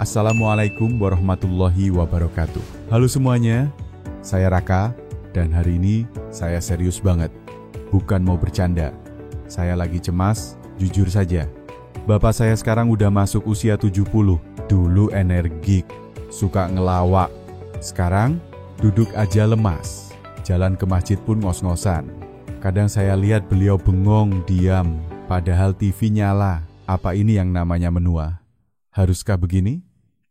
Assalamualaikum warahmatullahi wabarakatuh. Halo semuanya, saya Raka dan hari ini saya serius banget. Bukan mau bercanda, saya lagi cemas, jujur saja. Bapak saya sekarang udah masuk usia 70. Dulu energik, suka ngelawak. Sekarang duduk aja lemas. Jalan ke masjid pun ngos-ngosan. Kadang saya lihat beliau bengong, diam, padahal TV nyala. Apa ini yang namanya menua? Haruskah begini?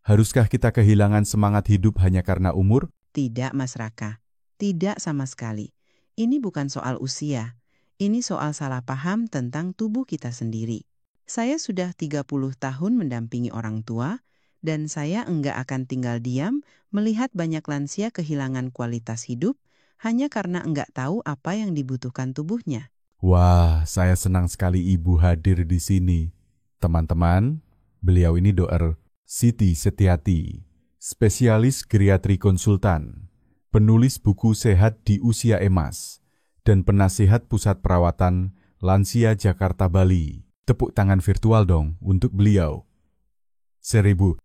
Haruskah kita kehilangan semangat hidup hanya karena umur? Tidak, Mas Raka. Tidak sama sekali. Ini bukan soal usia. Ini soal salah paham tentang tubuh kita sendiri. Saya sudah 30 tahun mendampingi orang tua, dan saya enggak akan tinggal diam melihat banyak lansia kehilangan kualitas hidup hanya karena enggak tahu apa yang dibutuhkan tubuhnya. Wah, saya senang sekali Ibu hadir di sini. Teman-teman, beliau ini Dr. Siti Setiati, spesialis geriatri konsultan, penulis buku Sehat di Usia Emas, dan penasihat Pusat Perawatan Lansia Jakarta Bali. Tepuk tangan virtual dong untuk beliau. 1000.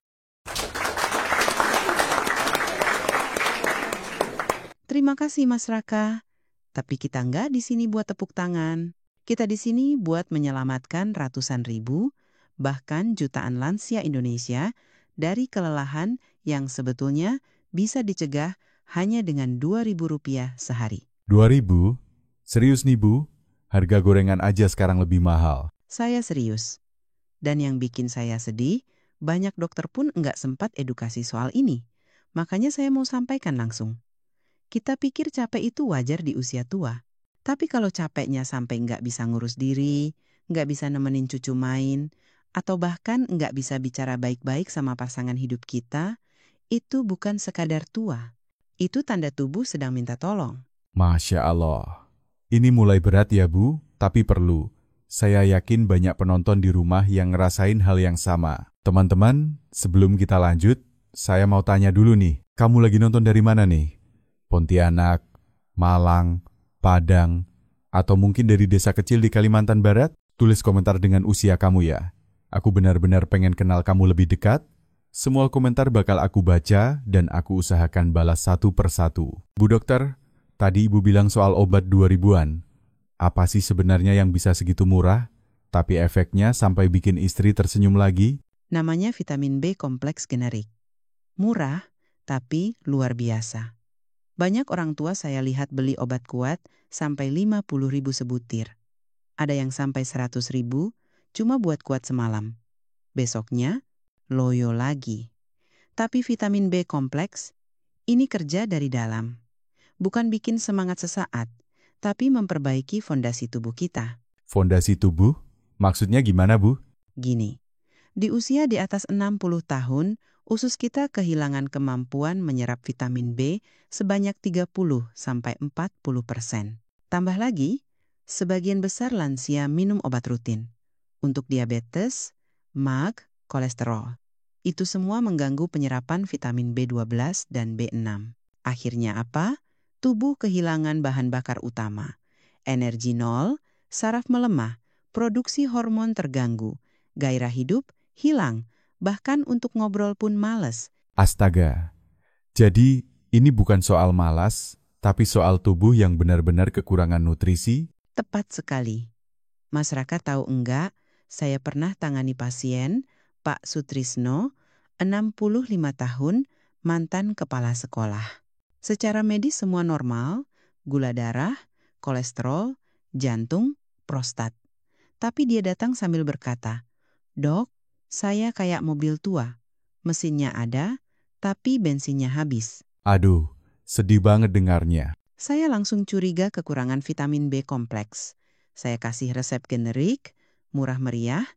Terima kasih Mas Raka. Tapi kita nggak di sini buat tepuk tangan. Kita di sini buat menyelamatkan ratusan ribu, bahkan jutaan lansia Indonesia dari kelelahan yang sebetulnya bisa dicegah hanya dengan Rp2.000 sehari. 2000? Serius nih Bu? Harga gorengan aja sekarang lebih mahal. Saya serius. Dan yang bikin saya sedih, banyak dokter pun nggak sempat edukasi soal ini. Makanya saya mau sampaikan langsung. Kita pikir capek itu wajar di usia tua. Tapi kalau capeknya sampai nggak bisa ngurus diri, nggak bisa nemenin cucu main, atau bahkan nggak bisa bicara baik-baik sama pasangan hidup kita, itu bukan sekadar tua. Itu tanda tubuh sedang minta tolong. Masya Allah. Ini mulai berat ya Bu, tapi perlu. Saya yakin banyak penonton di rumah yang ngerasain hal yang sama. Teman-teman, sebelum kita lanjut, saya mau tanya dulu nih. Kamu lagi nonton dari mana nih? Pontianak, Malang, Padang, atau mungkin dari desa kecil di Kalimantan Barat? Tulis komentar dengan usia kamu ya. Aku benar-benar pengen kenal kamu lebih dekat. Semua komentar bakal aku baca dan aku usahakan balas satu persatu. Bu Dokter, tadi Ibu bilang soal obat 2000-an. Apa sih sebenarnya yang bisa segitu murah, tapi efeknya sampai bikin istri tersenyum lagi? Namanya vitamin B kompleks generik. Murah, tapi luar biasa. Banyak orang tua saya lihat beli obat kuat sampai 50.000 sebutir. Ada yang sampai 100.000 cuma buat kuat semalam. Besoknya, loyo lagi. Tapi vitamin B kompleks, ini kerja dari dalam. Bukan bikin semangat sesaat, tapi memperbaiki fondasi tubuh kita. Fondasi tubuh? Maksudnya gimana Bu? Gini, di usia di atas 60 tahun, usus kita kehilangan kemampuan menyerap vitamin B sebanyak 30-40%. Tambah lagi, sebagian besar lansia minum obat rutin. Untuk diabetes, mag, kolesterol. Itu semua mengganggu penyerapan vitamin B12 dan B6. Akhirnya apa? Tubuh kehilangan bahan bakar utama. Energi nol, saraf melemah, produksi hormon terganggu, gairah hidup hilang, bahkan untuk ngobrol pun males. Astaga. Jadi ini bukan soal malas, tapi soal tubuh yang benar-benar kekurangan nutrisi? Tepat sekali. Masyarakat tahu enggak, saya pernah tangani pasien, Pak Sutrisno, 65 tahun, mantan kepala sekolah. Secara medis semua normal, gula darah, kolesterol, jantung, prostat. Tapi dia datang sambil berkata, "Dok, saya kayak mobil tua. Mesinnya ada, tapi bensinnya habis." Aduh, sedih banget dengarnya. Saya langsung curiga kekurangan vitamin B kompleks. Saya kasih resep generik, murah meriah.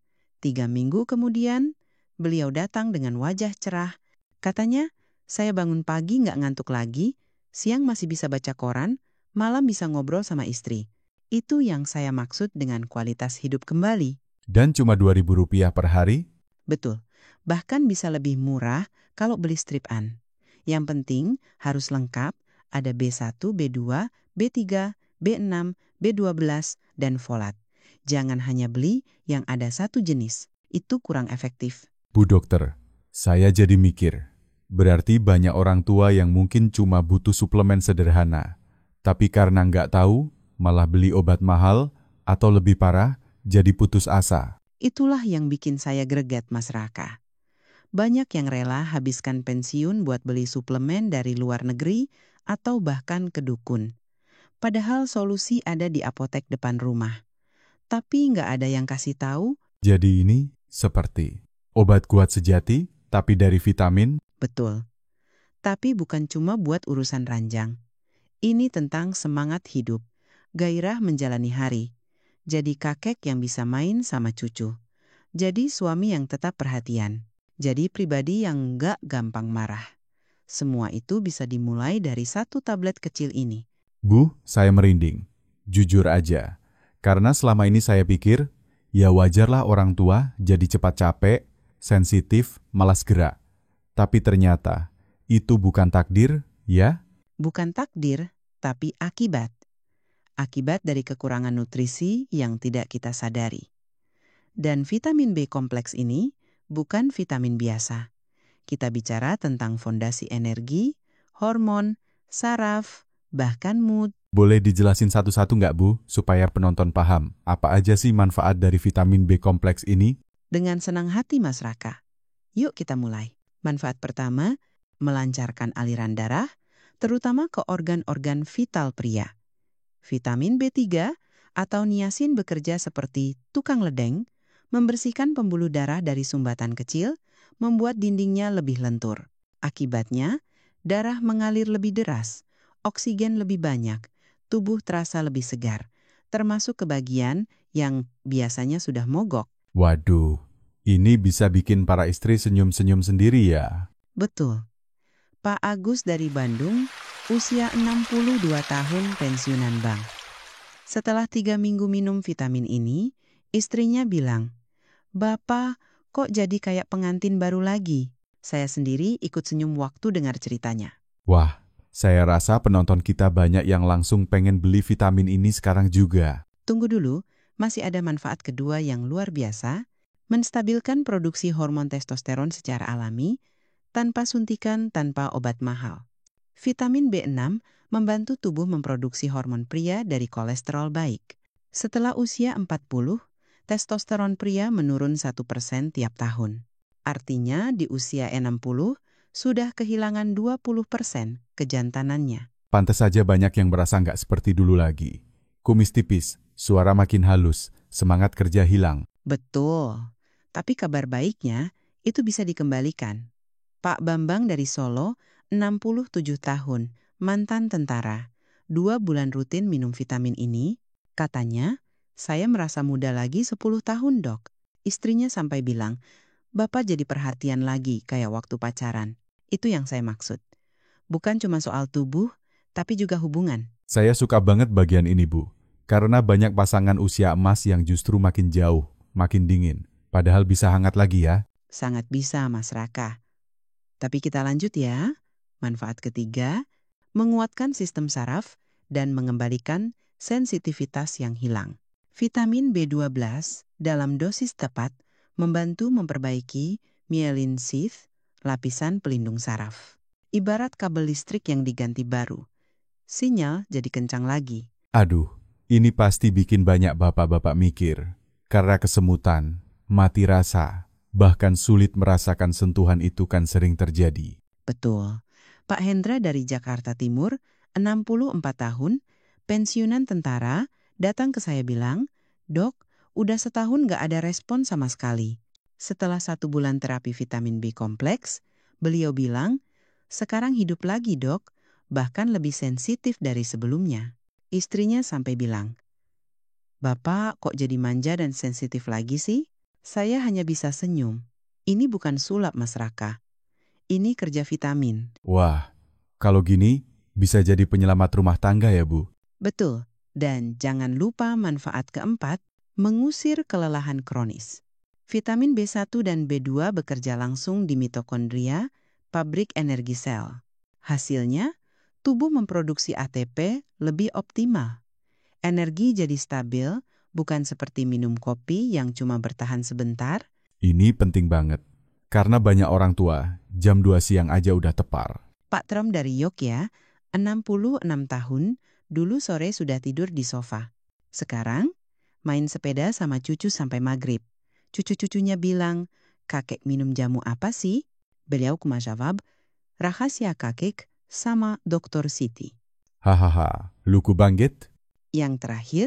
3 minggu kemudian, beliau datang dengan wajah cerah. Katanya, saya bangun pagi nggak ngantuk lagi, siang masih bisa baca koran, malam bisa ngobrol sama istri. Itu yang saya maksud dengan kualitas hidup kembali. Dan cuma Rp2.000 per hari? Betul, bahkan bisa lebih murah kalau beli strip-an. Yang penting harus lengkap, ada B1, B2, B3, B6, B12, dan folat. Jangan hanya beli yang ada satu jenis, itu kurang efektif. Bu Dokter, Saya jadi mikir, berarti banyak orang tua yang mungkin cuma butuh suplemen sederhana, tapi karena nggak tahu, malah beli obat mahal, atau lebih parah, jadi putus asa. Itulah yang bikin saya greget, Mas Raka. Banyak yang rela habiskan pensiun buat beli suplemen dari luar negeri atau bahkan ke dukun. Padahal solusi ada di apotek depan rumah. Tapi nggak ada yang kasih tahu. Jadi ini seperti obat kuat sejati, tapi dari vitamin. Betul. Tapi bukan cuma buat urusan ranjang. Ini tentang semangat hidup, gairah menjalani hari. Jadi kakek yang bisa main sama cucu. Jadi suami yang tetap perhatian. Jadi pribadi yang nggak gampang marah. Semua itu bisa dimulai dari satu tablet kecil ini. Bu, saya merinding. Jujur aja. Karena selama ini saya pikir, ya wajarlah orang tua jadi cepat capek, sensitif, malas gerak. Tapi ternyata, itu bukan takdir, ya? Bukan takdir, tapi akibat. Akibat dari kekurangan nutrisi yang tidak kita sadari. Dan vitamin B kompleks ini bukan vitamin biasa. Kita bicara tentang fondasi energi, hormon, saraf, bahkan mood. Boleh dijelasin satu-satu nggak, Bu, supaya penonton paham apa aja sih manfaat dari vitamin B kompleks ini? Dengan senang hati, Mas Raka. Yuk kita mulai. Manfaat pertama, melancarkan aliran darah, terutama ke organ-organ vital pria. Vitamin B3 atau niacin bekerja seperti tukang ledeng, membersihkan pembuluh darah dari sumbatan kecil, membuat dindingnya lebih lentur. Akibatnya, darah mengalir lebih deras, oksigen lebih banyak, tubuh terasa lebih segar, termasuk ke bagian yang biasanya sudah mogok. Waduh, ini bisa bikin para istri senyum-senyum sendiri ya. Betul. Pak Agus dari Bandung, usia 62 tahun pensiunan bank. Setelah 3 minggu minum vitamin ini, istrinya bilang, "Bapak, kok jadi kayak pengantin baru lagi?" Saya sendiri ikut senyum waktu dengar ceritanya. Wah, saya rasa penonton kita banyak yang langsung pengen beli vitamin ini sekarang juga. Tunggu dulu, masih ada manfaat kedua yang luar biasa, menstabilkan produksi hormon testosteron secara alami, tanpa suntikan, tanpa obat mahal. Vitamin B6 membantu tubuh memproduksi hormon pria dari kolesterol baik. Setelah usia 40, testosteron pria menurun 1% tiap tahun. Artinya di usia 60, sudah kehilangan 20% kejantanannya. Pantes saja banyak yang merasa nggak seperti dulu lagi. Kumis tipis, suara makin halus, semangat kerja hilang. Betul, tapi kabar baiknya itu bisa dikembalikan. Pak Bambang dari Solo, 67 tahun, mantan tentara. 2 bulan rutin minum vitamin ini, katanya, "Saya merasa muda lagi 10 tahun, Dok." Istrinya sampai bilang, "Bapak jadi perhatian lagi kayak waktu pacaran." Itu yang saya maksud. Bukan cuma soal tubuh, tapi juga hubungan. Saya suka banget bagian ini, Bu. Karena banyak pasangan usia emas yang justru makin jauh, makin dingin. Padahal bisa hangat lagi ya. Sangat bisa, Mas Raka. Tapi kita lanjut ya. Manfaat ketiga, menguatkan sistem saraf dan mengembalikan sensitivitas yang hilang. Vitamin B12 dalam dosis tepat membantu memperbaiki myelin sheath, lapisan pelindung saraf. Ibarat kabel listrik yang diganti baru. Sinyal jadi kencang lagi. Aduh, ini pasti bikin banyak bapak-bapak mikir. Karena kesemutan, mati rasa, bahkan sulit merasakan sentuhan itu kan sering terjadi. Betul. Pak Hendra dari Jakarta Timur, 64 tahun, pensiunan tentara, datang ke saya bilang, "Dok, udah setahun gak ada respon sama sekali." Setelah 1 bulan terapi vitamin B kompleks, beliau bilang, "Sekarang hidup lagi, Dok, bahkan lebih sensitif dari sebelumnya." Istrinya sampai bilang, "Bapak kok jadi manja dan sensitif lagi sih?" Saya hanya bisa senyum. Ini bukan sulap, Mas Raka. Ini kerja vitamin. Wah, kalau gini bisa jadi penyelamat rumah tangga ya, Bu? Betul. Dan jangan lupa manfaat keempat, mengusir kelelahan kronis. Vitamin B1 dan B2 bekerja langsung di mitokondria, pabrik energi sel. Hasilnya, tubuh memproduksi ATP lebih optimal. Energi jadi stabil, bukan seperti minum kopi yang cuma bertahan sebentar. Ini penting banget. Karena banyak orang tua, jam 2 siang aja udah tepar. Pak Trom dari Yogyakarta, 66 tahun, dulu sore sudah tidur di sofa. Sekarang, main sepeda sama cucu sampai maghrib. Cucu-cucunya bilang, kakek minum jamu apa sih? Beliau kumajawab, rahasia kakek sama Dr. Siti. Hahaha, luku bangkit? Yang terakhir,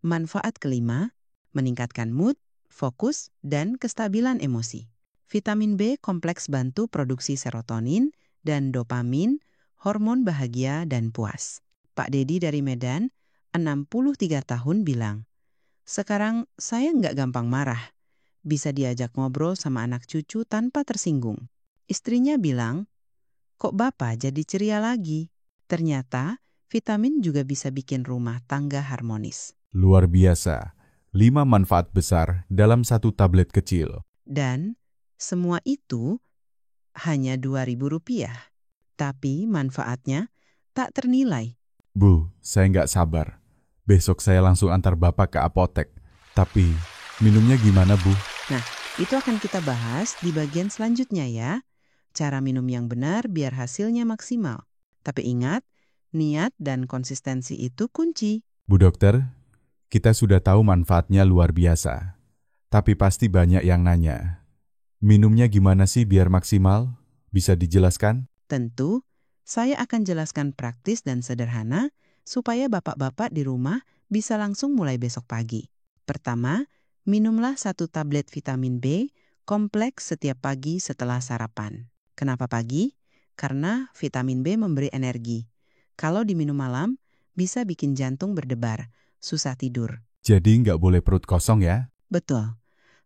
manfaat kelima, meningkatkan mood, fokus, dan kestabilan emosi. Vitamin B kompleks bantu produksi serotonin dan dopamin, hormon bahagia dan puas. Pak Dedi dari Medan, 63 tahun bilang, sekarang saya nggak gampang marah. Bisa diajak ngobrol sama anak cucu tanpa tersinggung. Istrinya bilang, kok bapak jadi ceria lagi? Ternyata, vitamin juga bisa bikin rumah tangga harmonis. Luar biasa. 5 manfaat besar dalam satu tablet kecil. Dan semua itu hanya Rp2.000. Tapi manfaatnya tak ternilai. Bu, saya nggak sabar. Besok saya langsung antar Bapak ke apotek. Tapi, minumnya gimana, Bu? Nah, itu akan kita bahas di bagian selanjutnya ya. Cara minum yang benar biar hasilnya maksimal. Tapi ingat, niat dan konsistensi itu kunci. Bu dokter, kita sudah tahu manfaatnya luar biasa. Tapi pasti banyak yang nanya. Minumnya gimana sih biar maksimal? Bisa dijelaskan? Tentu, saya akan jelaskan praktis dan sederhana supaya bapak-bapak di rumah bisa langsung mulai besok pagi. Pertama, minumlah 1 tablet vitamin B kompleks setiap pagi setelah sarapan. Kenapa pagi? Karena vitamin B memberi energi. Kalau diminum malam, bisa bikin jantung berdebar, susah tidur. Jadi nggak boleh perut kosong ya? Betul,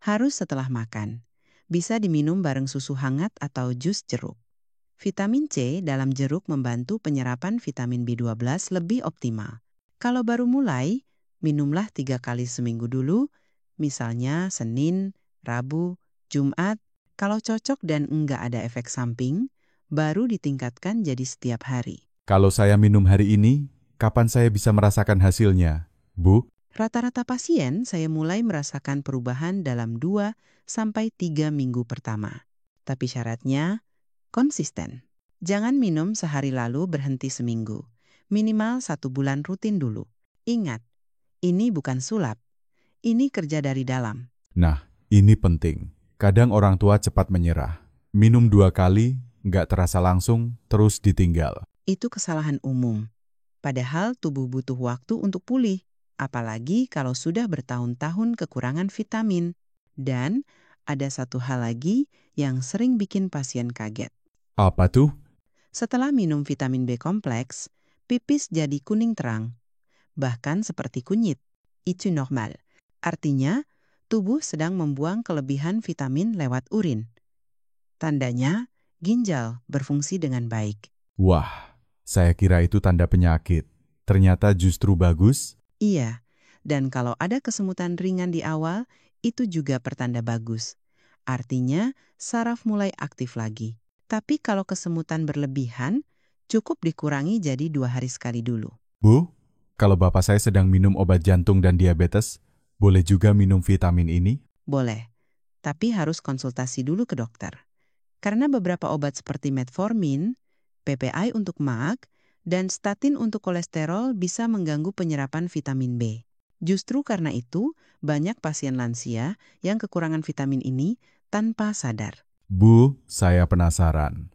harus setelah makan. Bisa diminum bareng susu hangat atau jus jeruk. Vitamin C dalam jeruk membantu penyerapan vitamin B12 lebih optimal. Kalau baru mulai, minumlah 3 kali seminggu dulu, misalnya Senin, Rabu, Jumat. Kalau cocok dan enggak ada efek samping, baru ditingkatkan jadi setiap hari. Kalau saya minum hari ini, kapan saya bisa merasakan hasilnya? Bu? Rata-rata pasien saya mulai merasakan perubahan dalam 2-3 minggu pertama. Tapi syaratnya konsisten. Jangan minum sehari lalu berhenti seminggu. Minimal 1 bulan rutin dulu. Ingat, ini bukan sulap. Ini kerja dari dalam. Nah, ini penting. Kadang orang tua cepat menyerah. Minum 2 kali, nggak terasa langsung, terus ditinggal. Itu kesalahan umum. Padahal tubuh butuh waktu untuk pulih. Apalagi kalau sudah bertahun-tahun kekurangan vitamin. Dan ada satu hal lagi yang sering bikin pasien kaget. Apa tuh? Setelah minum vitamin B kompleks, pipis jadi kuning terang. Bahkan seperti kunyit. Itu normal. Artinya, tubuh sedang membuang kelebihan vitamin lewat urin. Tandanya, ginjal berfungsi dengan baik. Wah, saya kira itu tanda penyakit. Ternyata justru bagus. Iya, dan kalau ada kesemutan ringan di awal, itu juga pertanda bagus. Artinya, saraf mulai aktif lagi. Tapi kalau kesemutan berlebihan, cukup dikurangi jadi 2 hari sekali dulu. Bu, kalau bapak saya sedang minum obat jantung dan diabetes, boleh juga minum vitamin ini? Boleh, tapi harus konsultasi dulu ke dokter. Karena beberapa obat seperti metformin, PPI untuk MAG, dan statin untuk kolesterol bisa mengganggu penyerapan vitamin B. Justru karena itu, banyak pasien lansia yang kekurangan vitamin ini tanpa sadar. Bu, saya penasaran.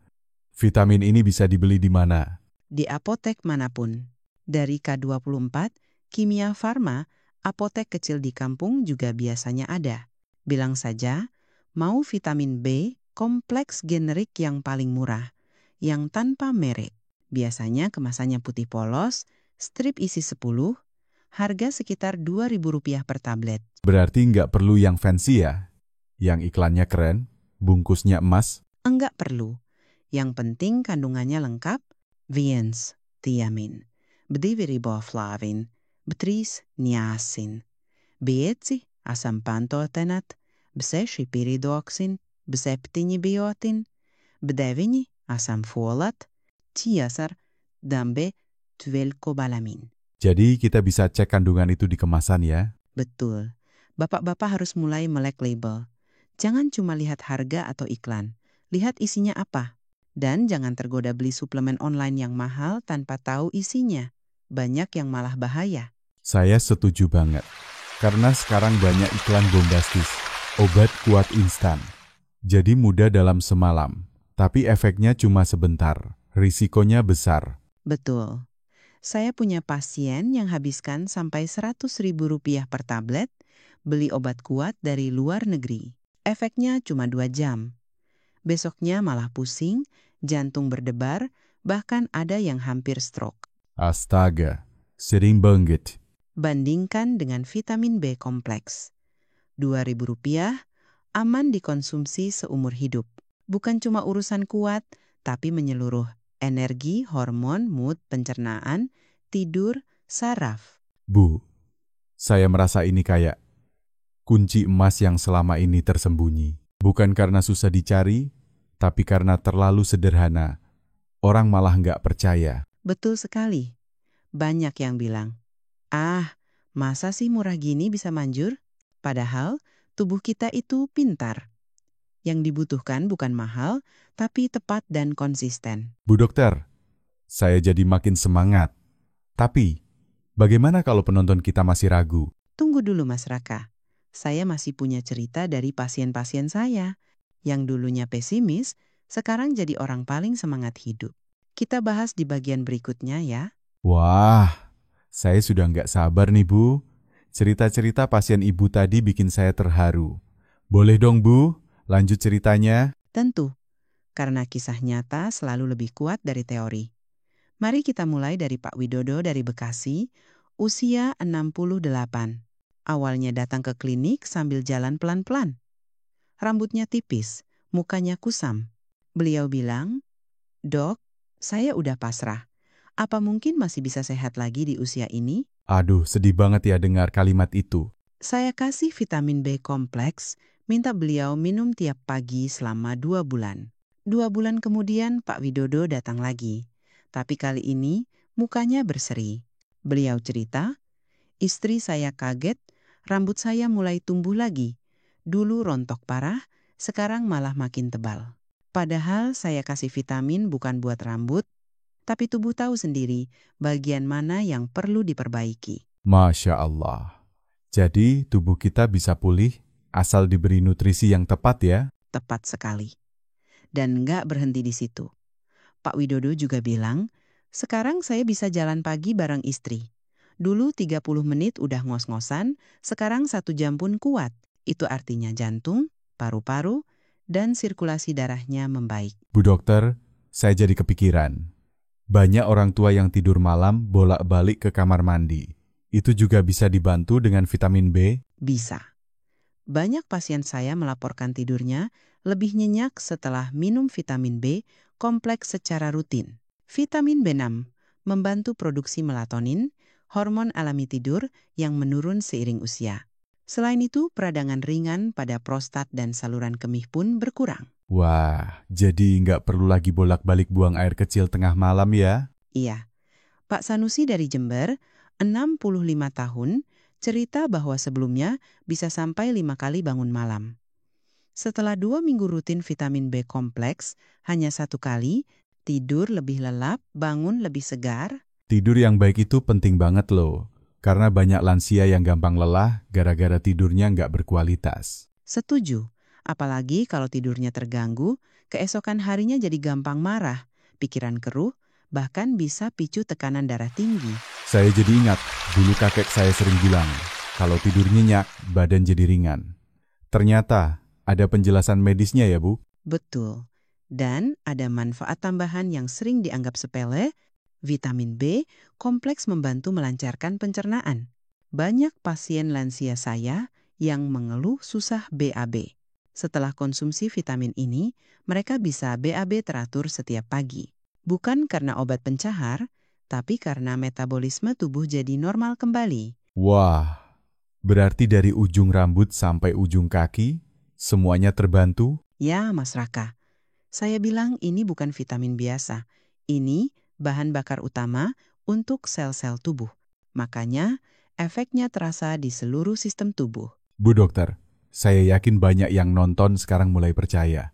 Vitamin ini bisa dibeli di mana? Di apotek manapun. Dari K24, Kimia Farma, apotek kecil di kampung juga biasanya ada. Bilang saja, mau vitamin B kompleks generik yang paling murah, yang tanpa merek. Biasanya kemasannya putih polos, strip isi 10, harga sekitar Rp2.000 per tablet. Berarti nggak perlu yang fancy ya? Yang iklannya keren, bungkusnya emas? Enggak perlu. Yang penting kandungannya lengkap, viens, thiamin, bdiviriboflavin, btris niacin, bietsi, asam pantotenat, bseši piridoxin, bseptiņi biotin, bdeviņi, asam folat, ciasar, dan B12-cobalamin. Jadi kita bisa cek kandungan itu di kemasan ya? Betul. Bapak-bapak harus mulai melek label. Jangan cuma lihat harga atau iklan, lihat isinya apa. Dan jangan tergoda beli suplemen online yang mahal tanpa tahu isinya. Banyak yang malah bahaya. Saya setuju banget. Karena sekarang banyak iklan bombastis, obat kuat instan. Jadi mudah dalam semalam, tapi efeknya cuma sebentar. Risikonya besar. Betul. Saya punya pasien yang habiskan sampai Rp100.000 per tablet, beli obat kuat dari luar negeri. Efeknya cuma 2 jam. Besoknya malah pusing, jantung berdebar, bahkan ada yang hampir stroke. Astaga, sering banget. Bandingkan dengan vitamin B kompleks. Rp2.000 aman dikonsumsi seumur hidup. Bukan cuma urusan kuat, tapi menyeluruh. Energi, hormon, mood, pencernaan, tidur, saraf. Bu, saya merasa ini kayak kunci emas yang selama ini tersembunyi. Bukan karena susah dicari, tapi karena terlalu sederhana. Orang malah nggak percaya. Betul sekali. Banyak yang bilang, masa sih murah gini bisa manjur? Padahal tubuh kita itu pintar. Yang dibutuhkan bukan mahal, tapi tepat dan konsisten. Bu dokter, saya jadi makin semangat. Tapi, bagaimana kalau penonton kita masih ragu? Tunggu dulu Mas Raka. Saya masih punya cerita dari pasien-pasien saya. Yang dulunya pesimis, sekarang jadi orang paling semangat hidup. Kita bahas di bagian berikutnya ya. Wah, saya sudah nggak sabar nih Bu. Cerita-cerita pasien ibu tadi bikin saya terharu. Boleh dong Bu, lanjut ceritanya? Tentu, karena kisah nyata selalu lebih kuat dari teori. Mari kita mulai dari Pak Widodo dari Bekasi, usia 68. Awalnya datang ke klinik sambil jalan pelan-pelan. Rambutnya tipis, mukanya kusam. Beliau bilang, "Dok, saya udah pasrah. Apa mungkin masih bisa sehat lagi di usia ini?" Aduh, sedih banget ya dengar kalimat itu. Saya kasih vitamin B kompleks, minta beliau minum tiap pagi selama 2 bulan. 2 bulan kemudian Pak Widodo datang lagi. Tapi kali ini mukanya berseri. Beliau cerita, "Istri saya kaget, rambut saya mulai tumbuh lagi. Dulu rontok parah, sekarang malah makin tebal. Padahal saya kasih vitamin bukan buat rambut, tapi tubuh tahu sendiri bagian mana yang perlu diperbaiki." Masya Allah. Jadi tubuh kita bisa pulih asal diberi nutrisi yang tepat ya? Tepat sekali. Dan nggak berhenti di situ. Pak Widodo juga bilang, "Sekarang saya bisa jalan pagi bareng istri. Dulu 30 menit udah ngos-ngosan, sekarang 1 jam pun kuat. Itu artinya jantung, paru-paru, dan sirkulasi darahnya membaik." Bu dokter, saya jadi kepikiran. Banyak orang tua yang tidur malam bolak-balik ke kamar mandi. Itu juga bisa dibantu dengan vitamin B? Bisa. Banyak pasien saya melaporkan tidurnya lebih nyenyak setelah minum vitamin B kompleks secara rutin. Vitamin B6 membantu produksi melatonin, hormon alami tidur yang menurun seiring usia. Selain itu, peradangan ringan pada prostat dan saluran kemih pun berkurang. Wah, jadi nggak perlu lagi bolak-balik buang air kecil tengah malam ya? Iya, Pak Sanusi dari Jember, 65 tahun, cerita bahwa sebelumnya bisa sampai 5 kali bangun malam. Setelah 2 minggu rutin vitamin B kompleks, hanya 1 kali, tidur lebih lelap, bangun lebih segar. Tidur yang baik itu penting banget loh. Karena banyak lansia yang gampang lelah gara-gara tidurnya nggak berkualitas. Setuju, apalagi kalau tidurnya terganggu, keesokan harinya jadi gampang marah, pikiran keruh, bahkan bisa picu tekanan darah tinggi. Saya jadi ingat, dulu kakek saya sering bilang, kalau tidur nyenyak, badan jadi ringan. Ternyata ada penjelasan medisnya ya Bu? Betul. Dan ada manfaat tambahan yang sering dianggap sepele, vitamin B kompleks membantu melancarkan pencernaan. Banyak pasien lansia saya yang mengeluh susah BAB. Setelah konsumsi vitamin ini, mereka bisa BAB teratur setiap pagi. Bukan karena obat pencahar, tapi karena metabolisme tubuh jadi normal kembali. Wah, berarti dari ujung rambut sampai ujung kaki, semuanya terbantu? Ya, Mas Raka, saya bilang ini bukan vitamin biasa. Ini bahan bakar utama untuk sel-sel tubuh. Makanya, efeknya terasa di seluruh sistem tubuh. Bu dokter, Saya yakin banyak yang nonton sekarang mulai percaya.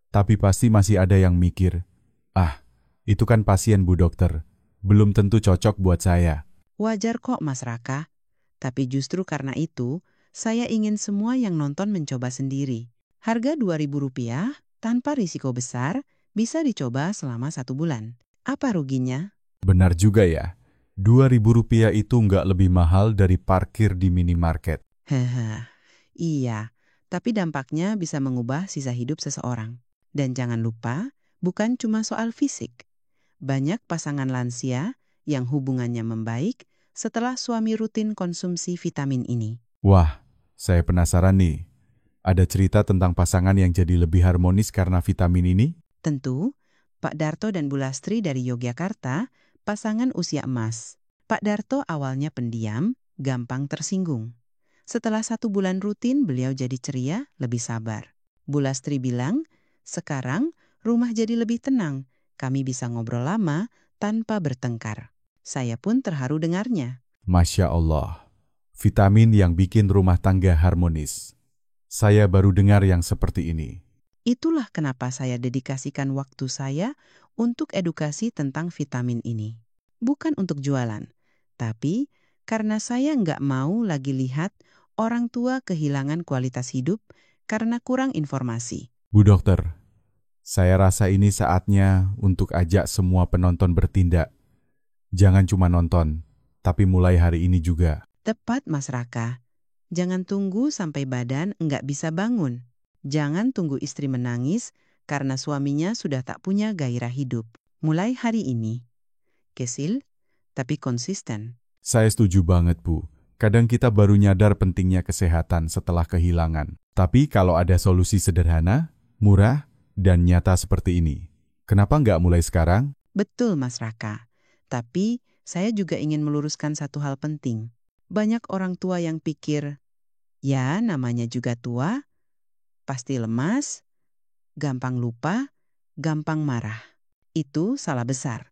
Tapi pasti masih ada yang mikir, ah, itu kan pasien Bu Dokter, belum tentu cocok buat saya. Wajar kok Mas Raka, tapi justru karena itu, saya ingin semua yang nonton mencoba sendiri. Harga Rp2.000 tanpa risiko besar bisa dicoba selama 1 bulan. Apa ruginya? Benar juga ya, Rp2.000 itu nggak lebih mahal dari parkir di minimarket. Haha, iya, tapi dampaknya bisa mengubah sisa hidup seseorang. Dan jangan lupa, bukan cuma soal fisik. Banyak pasangan lansia yang hubungannya membaik setelah suami rutin konsumsi vitamin ini. Wah, saya penasaran nih. Ada cerita tentang pasangan yang jadi lebih harmonis karena vitamin ini? Tentu, Pak Darto dan Bu Lastri dari Yogyakarta, pasangan usia emas. Pak Darto awalnya pendiam, gampang tersinggung. Setelah 1 bulan rutin, beliau jadi ceria, lebih sabar. Bu Lastri bilang, sekarang rumah jadi lebih tenang. Kami bisa ngobrol lama tanpa bertengkar. Saya pun terharu dengarnya. Masya Allah, vitamin yang bikin rumah tangga harmonis. Saya baru dengar yang seperti ini. Itulah kenapa saya dedikasikan waktu saya untuk edukasi tentang vitamin ini. Bukan untuk jualan, tapi karena saya nggak mau lagi lihat orang tua kehilangan kualitas hidup karena kurang informasi. Bu Dokter, saya rasa ini saatnya untuk ajak semua penonton bertindak. Jangan cuma nonton, tapi mulai hari ini juga. Tepat Mas Raka, jangan tunggu sampai badan nggak bisa bangun. Jangan tunggu istri menangis karena suaminya sudah tak punya gairah hidup. Mulai hari ini. Kecil, tapi konsisten. Saya setuju banget, Bu. Kadang kita baru nyadar pentingnya kesehatan setelah kehilangan. Tapi kalau ada solusi sederhana, murah, dan nyata seperti ini, kenapa nggak mulai sekarang? Betul Mas Raka. Tapi saya juga ingin meluruskan satu hal penting. Banyak orang tua yang pikir, ya namanya juga tua, pasti lemas, gampang lupa, gampang marah. Itu salah besar.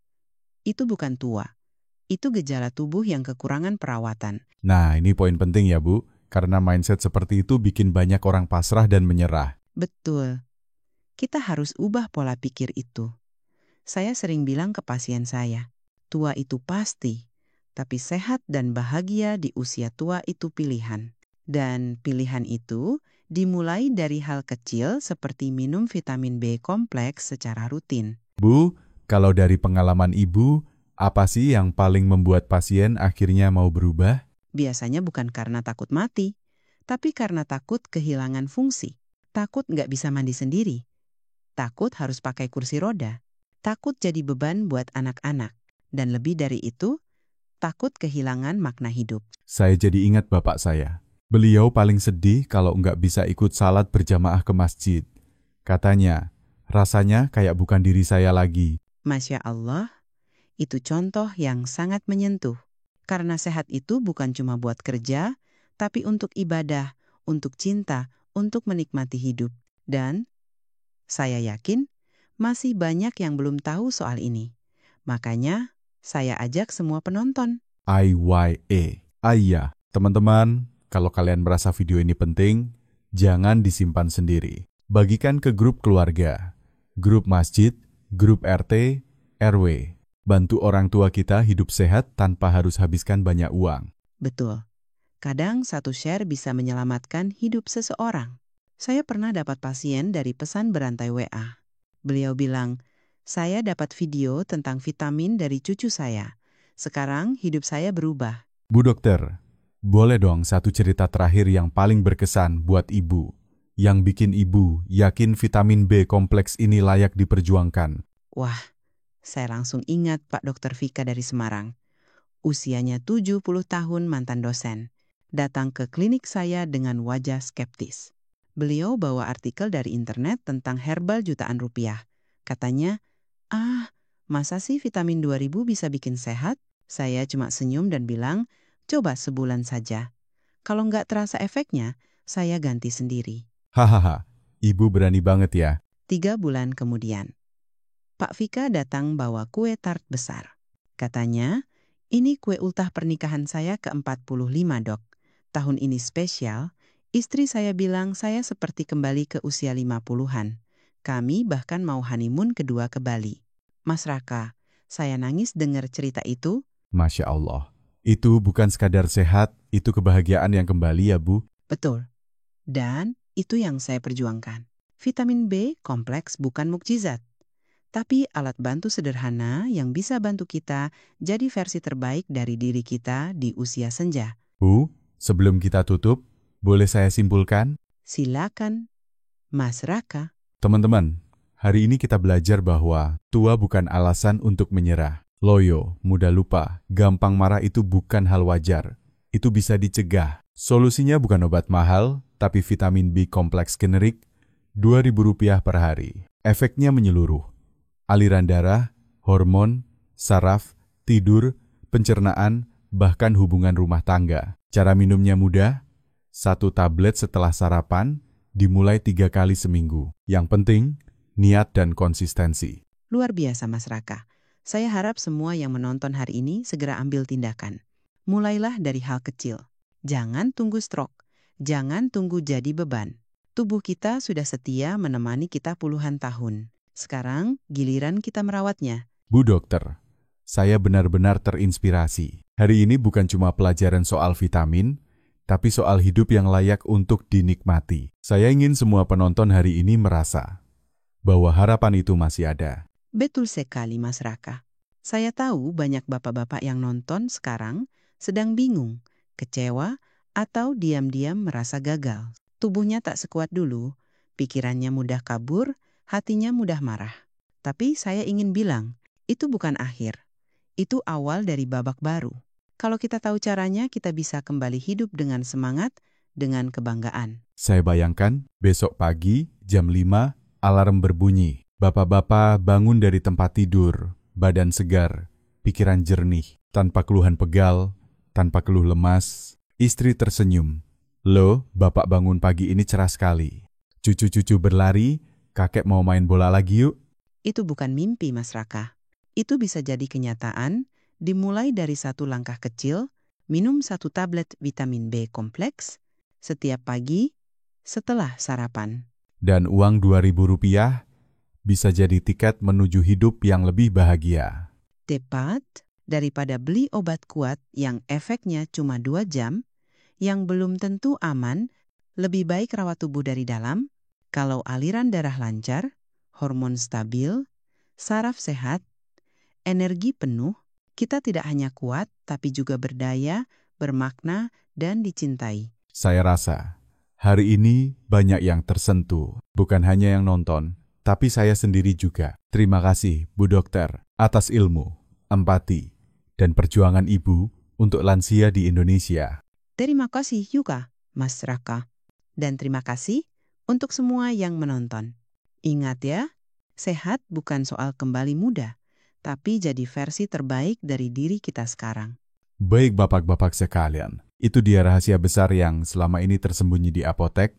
Itu bukan tua. Itu gejala tubuh yang kekurangan perawatan. Nah, ini poin penting ya, Bu. Karena mindset seperti itu bikin banyak orang pasrah dan menyerah. Betul. Kita harus ubah pola pikir itu. Saya sering bilang ke pasien saya, tua itu pasti, tapi sehat dan bahagia di usia tua itu pilihan. Dan pilihan itu dimulai dari hal kecil seperti minum vitamin B kompleks secara rutin. Bu, kalau dari pengalaman Ibu, apa sih yang paling membuat pasien akhirnya mau berubah? Biasanya bukan karena takut mati, tapi karena takut kehilangan fungsi. Takut nggak bisa mandi sendiri. Takut harus pakai kursi roda. Takut jadi beban buat anak-anak. Dan lebih dari itu, takut kehilangan makna hidup. Saya jadi ingat bapak saya. Beliau paling sedih kalau nggak bisa ikut salat berjamaah ke masjid. Katanya, rasanya kayak bukan diri saya lagi. Masya Allah, itu contoh yang sangat menyentuh. Karena sehat itu bukan cuma buat kerja, tapi untuk ibadah, untuk cinta, untuk menikmati hidup. Dan saya yakin masih banyak yang belum tahu soal ini. Makanya, saya ajak semua penonton. IYA. Ayah, teman-teman, kalau kalian merasa video ini penting, jangan disimpan sendiri. Bagikan ke grup keluarga, grup masjid, grup RT, RW. Bantu orang tua kita hidup sehat tanpa harus habiskan banyak uang. Betul. Kadang satu share bisa menyelamatkan hidup seseorang. Saya pernah dapat pasien dari pesan berantai WA. Beliau bilang, saya dapat video tentang vitamin dari cucu saya. Sekarang hidup saya berubah. Bu Dokter, boleh dong satu cerita terakhir yang paling berkesan buat Ibu, yang bikin Ibu yakin vitamin B kompleks ini layak diperjuangkan. Wah, saya langsung ingat Pak Dr. Vika dari Semarang. Usianya 70 tahun, mantan dosen. Datang ke klinik saya dengan wajah skeptis. Beliau bawa artikel dari internet tentang herbal jutaan rupiah. Katanya, masa sih vitamin 2000 bisa bikin sehat? Saya cuma senyum dan bilang, coba sebulan saja. Kalau nggak terasa efeknya, saya ganti sendiri. Hahaha, Ibu berani banget ya. 3 bulan kemudian, Pak Vika datang bawa kue tart besar. Katanya, ini kue ultah pernikahan saya ke-45 dok. Tahun ini spesial, Istri saya bilang saya seperti kembali ke usia 50-an. Kami bahkan mau honeymoon kedua ke Bali. Mas Raka, saya nangis dengar cerita itu. Masya Allah. Itu bukan sekadar sehat, itu kebahagiaan yang kembali ya Bu. Betul. Dan itu yang saya perjuangkan. Vitamin B kompleks bukan mukjizat, tapi alat bantu sederhana yang bisa bantu kita jadi versi terbaik dari diri kita di usia senja. Bu, sebelum kita tutup, boleh saya simpulkan? Silakan, Mas Raka. Teman-teman, hari ini kita belajar bahwa tua bukan alasan untuk menyerah. Loyo, mudah lupa, gampang marah itu bukan hal wajar. Itu bisa dicegah. Solusinya bukan obat mahal, tapi vitamin B kompleks generik, Rp2.000 per hari. Efeknya menyeluruh. Aliran darah, hormon, saraf, tidur, pencernaan, bahkan hubungan rumah tangga. Cara minumnya mudah, 1 tablet setelah sarapan, dimulai 3 kali seminggu. Yang penting, niat dan konsistensi. Luar biasa Mas Raka. Saya harap semua yang menonton hari ini segera ambil tindakan. Mulailah dari hal kecil. Jangan tunggu stroke. Jangan tunggu jadi beban. Tubuh kita sudah setia menemani kita puluhan tahun. Sekarang giliran kita merawatnya. Bu dokter, saya benar-benar terinspirasi. Hari ini bukan cuma pelajaran soal vitamin, tapi soal hidup yang layak untuk dinikmati. Saya ingin semua penonton hari ini merasa bahwa harapan itu masih ada. Betul sekali Mas Raka. Saya tahu banyak bapak-bapak yang nonton sekarang sedang bingung, kecewa, atau diam-diam merasa gagal. Tubuhnya tak sekuat dulu, pikirannya mudah kabur, hatinya mudah marah. Tapi saya ingin bilang, itu bukan akhir. Itu awal dari babak baru. Kalau kita tahu caranya, kita bisa kembali hidup dengan semangat, dengan kebanggaan. Saya bayangkan, besok pagi, jam 5, alarm berbunyi. Bapak-bapak bangun dari tempat tidur, badan segar, pikiran jernih, tanpa keluhan pegal, tanpa keluh lemas. Istri tersenyum. Loh, bapak bangun pagi ini cerah sekali. Cucu-cucu berlari, kakek mau main bola lagi yuk. Itu bukan mimpi, Mas Raka. Itu bisa jadi kenyataan, dimulai dari 1 langkah kecil, minum 1 tablet vitamin B kompleks setiap pagi setelah sarapan. Dan uang Rp2.000 bisa jadi tiket menuju hidup yang lebih bahagia. Tepat daripada beli obat kuat yang efeknya cuma 2 jam, yang belum tentu aman, lebih baik rawat tubuh dari dalam. Kalau aliran darah lancar, hormon stabil, saraf sehat, energi penuh, kita tidak hanya kuat, tapi juga berdaya, bermakna, dan dicintai. Saya rasa, hari ini banyak yang tersentuh, bukan hanya yang nonton, tapi saya sendiri juga. Terima kasih, Bu Dokter, atas ilmu, empati, dan perjuangan Ibu untuk lansia di Indonesia. Terima kasih juga, Mas Raka. Dan terima kasih untuk semua yang menonton. Ingat ya, sehat bukan soal kembali muda, tapi jadi versi terbaik dari diri kita sekarang. Baik bapak-bapak sekalian, itu dia rahasia besar yang selama ini tersembunyi di apotek,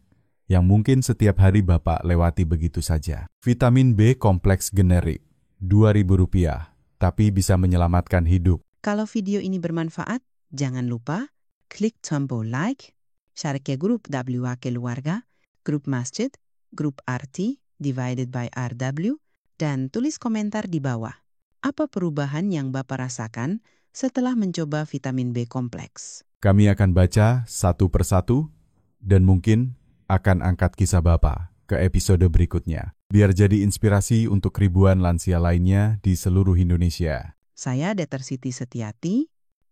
yang mungkin setiap hari Bapak lewati begitu saja. Vitamin B kompleks generik, Rp2.000, tapi bisa menyelamatkan hidup. Kalau video ini bermanfaat, jangan lupa klik tombol like, share ke grup WA keluarga, grup masjid, grup RT, divided by RW, dan tulis komentar di bawah. Apa perubahan yang Bapak rasakan setelah mencoba vitamin B kompleks? Kami akan baca satu persatu dan mungkin akan angkat kisah Bapak ke episode berikutnya. Biar jadi inspirasi untuk ribuan lansia lainnya di seluruh Indonesia. Saya Dr. Siti Setiati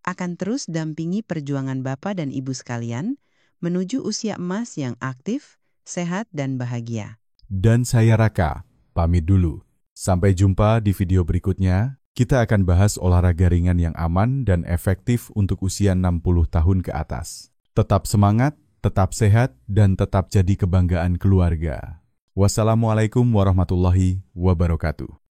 akan terus dampingi perjuangan Bapak dan Ibu sekalian menuju usia emas yang aktif, sehat, dan bahagia. Dan saya Raka, pamit dulu. Sampai jumpa di video berikutnya. Kita akan bahas olahraga ringan yang aman dan efektif untuk usia 60 tahun ke atas. Tetap semangat, tetap sehat, dan tetap jadi kebanggaan keluarga. Wassalamualaikum warahmatullahi wabarakatuh.